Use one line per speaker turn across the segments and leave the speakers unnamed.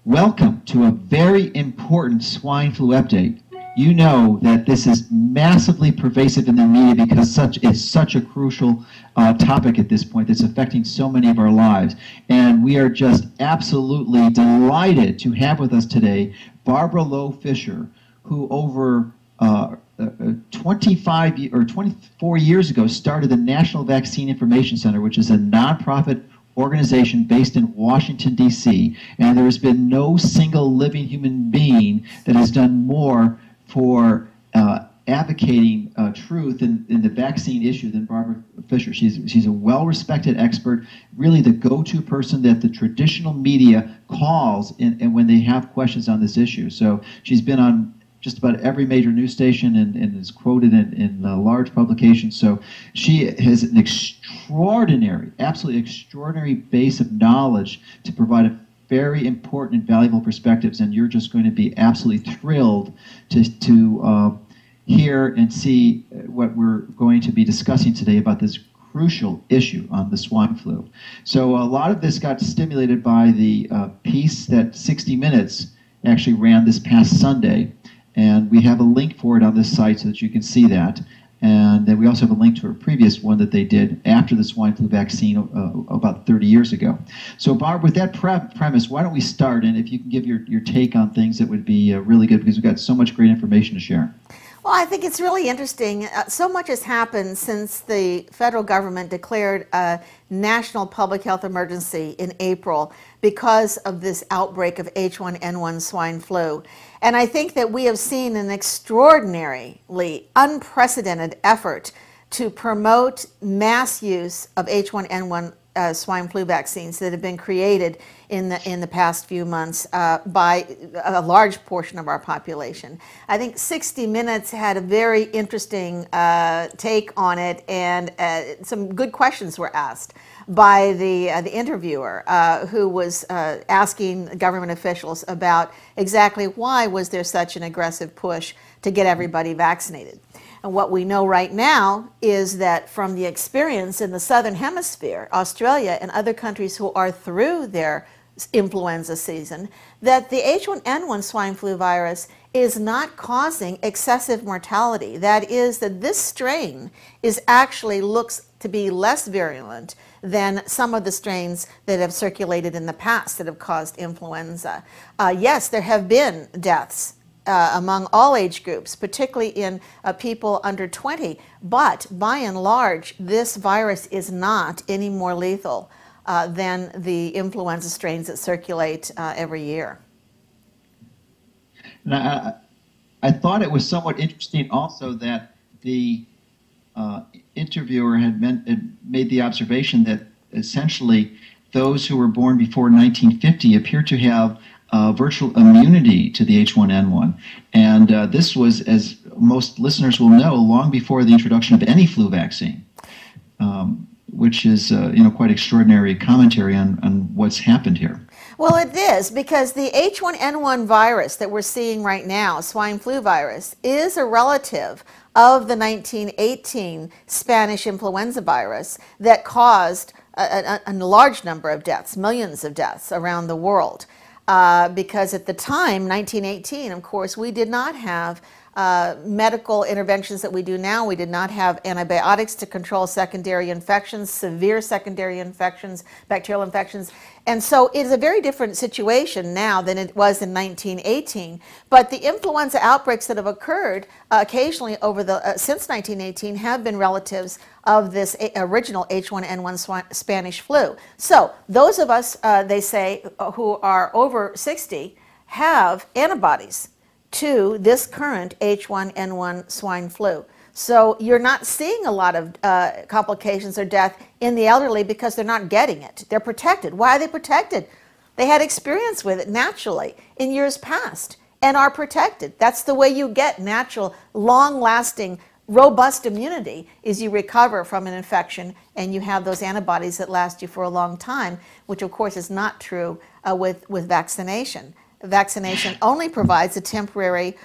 Welcome to a very important swine flu update. You know that this is massively pervasive in the media because it's such a crucial topic at this point that's affecting so many of our lives. And we are just absolutely delighted to have with us today Barbara Loe Fisher, who over 24 years ago started the National Vaccine Information Center, which is a nonprofit organization based in Washington, D.C., and there has been no single living human being that has done more for advocating truth in the vaccine issue than Barbara Fisher. She's a well-respected expert, really the go-to person that the traditional media calls and when they have questions on this issue. So she's been on just about every major news station and is quoted in large publications. So she has an extraordinary, absolutely extraordinary base of knowledge to provide a very important and valuable perspectives, and you're just going to be absolutely thrilled to hear and see what we're going to be discussing today about this crucial issue on the swine flu. So a lot of this got stimulated by the piece that 60 Minutes actually ran this past Sunday. And we have a link for it on this site so that you can see that. And then we also have a link to a previous one that they did after the swine flu vaccine about 30 years ago. So Barb, with that premise, why don't we start? And if you can give your take on things, that would be really good because we've got so much great information to share.
Well, I think it's really interesting. So much has happened since the federal government declared a national public health emergency in April because of this outbreak of H1N1 swine flu. And I think that we have seen an extraordinarily unprecedented effort to promote mass use of H1N1 swine flu vaccines that have been created in the past few months by a large portion of our population. I think 60 Minutes had a very interesting take on it, and some good questions were asked by the interviewer who was asking government officials about exactly why was there such an aggressive push to get everybody vaccinated. And what we know right now is that from the experience in the Southern Hemisphere, Australia and other countries who are through their influenza season, that the H1N1 swine flu virus is not causing excessive mortality. That is, that this strain actually looks to be less virulent than some of the strains that have circulated in the past that have caused influenza. Yes, there have been deaths among all age groups, particularly in people under 20. But by and large, this virus is not any more lethal than the influenza strains that circulate every year.
And I thought it was somewhat interesting also that the interviewer had made the observation that essentially those who were born before 1950 appear to have virtual immunity to the H1N1. And this was, as most listeners will know, long before the introduction of any flu vaccine, which is quite extraordinary commentary on what's happened here.
Well, it is, because the H1N1 virus that we're seeing right now, swine flu virus, is a relative of the 1918 Spanish influenza virus that caused a large number of deaths, millions of deaths around the world. Because at the time, 1918, of course, we did not have medical interventions that we do now. We did not have antibiotics to control secondary infections, severe secondary infections, bacterial infections. And so it is a very different situation now than it was in 1918. But the influenza outbreaks that have occurred occasionally over since 1918 have been relatives of this original H1N1 Spanish flu. So those of us, they say, who are over 60 have antibodies to this current H1N1 swine flu. So you're not seeing a lot of complications or death in the elderly because they're not getting it. They're protected. Why are they protected? They had experience with it naturally in years past and are protected. That's the way you get natural, long-lasting, robust immunity, is you recover from an infection and you have those antibodies that last you for a long time, which of course is not true with vaccination. Vaccination only provides a temporary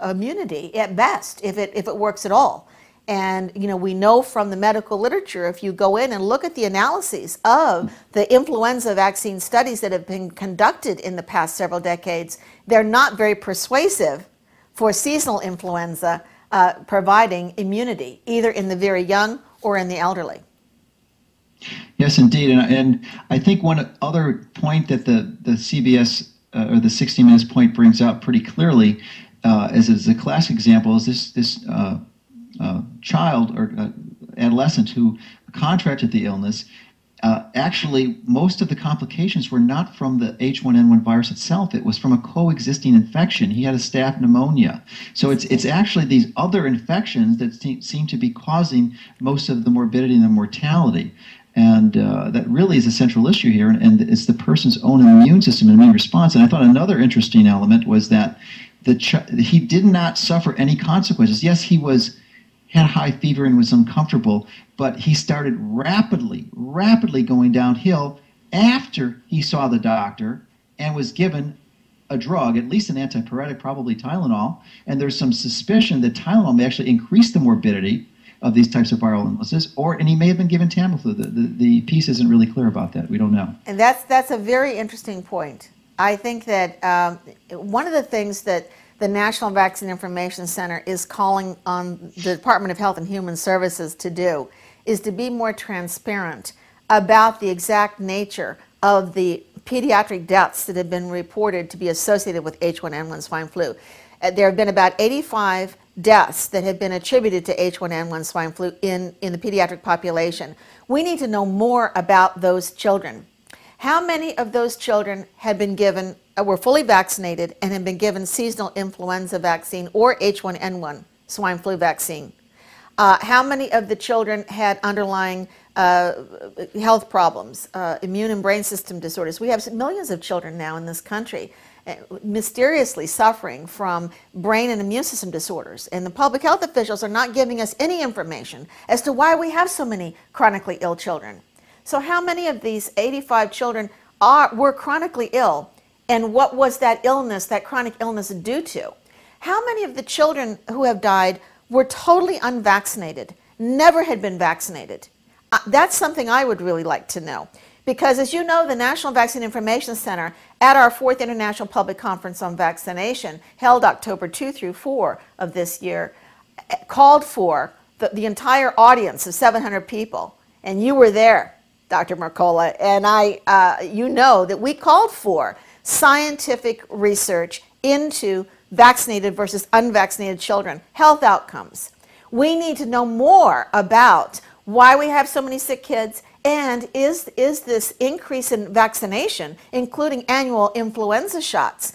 immunity at best, if it works at all. And we know from the medical literature, if you go in and look at the analyses of the influenza vaccine studies that have been conducted in the past several decades, they're not very persuasive for seasonal influenza providing immunity, either in the very young or in the elderly.
Yes, indeed. And I think one other point that the CBS or the 60 Minutes point brings out pretty clearly, as a classic example, is this child or adolescent who contracted the illness. Actually, most of the complications were not from the H1N1 virus itself. It was from a coexisting infection. He had a staph pneumonia. So it's actually these other infections that seem to be causing most of the morbidity and the mortality. And that really is a central issue here, and it's the person's own immune system and immune response. And I thought another interesting element was that he did not suffer any consequences. Yes, he had high fever and was uncomfortable, but he started rapidly going downhill after he saw the doctor and was given a drug, at least an antipyretic, probably Tylenol, and there's some suspicion that Tylenol may actually increase the morbidity of these types of viral illnesses, and he may have been given Tamiflu. The piece isn't really clear about that. We don't know. And
that's a very interesting point. I think that one of the things that the National Vaccine Information Center is calling on the Department of Health and Human Services to do is to be more transparent about the exact nature of the pediatric deaths that have been reported to be associated with H1N1 swine flu. There have been about 85 deaths that have been attributed to H1N1 swine flu in the pediatric population. We need to know more about those children. How many of those children had been given, were fully vaccinated and had been given seasonal influenza vaccine or H1N1 swine flu vaccine? How many of the children had underlying health problems, immune and brain system disorders? We have millions of children now in this country mysteriously suffering from brain and immune system disorders. And the public health officials are not giving us any information as to why we have so many chronically ill children. So how many of these 85 children were chronically ill, and what was that illness, that chronic illness, due to? How many of the children who have died were totally unvaccinated, never had been vaccinated? That's something I would really like to know. Because as you know, the National Vaccine Information Center at our 4th International Public Conference on Vaccination, held October 2 through 4 of this year, called for the entire audience of 700 people. And you were there, Dr. Mercola, and you know that we called for scientific research into vaccinated versus unvaccinated children, health outcomes. We need to know more about why we have so many sick kids, and is this increase in vaccination, including annual influenza shots,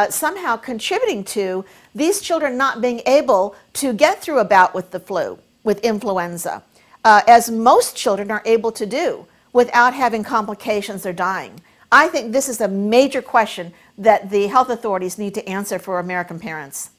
somehow contributing to these children not being able to get through a bout with the flu, with influenza, as most children are able to do without having complications or dying? I think this is a major question that the health authorities need to answer for American parents.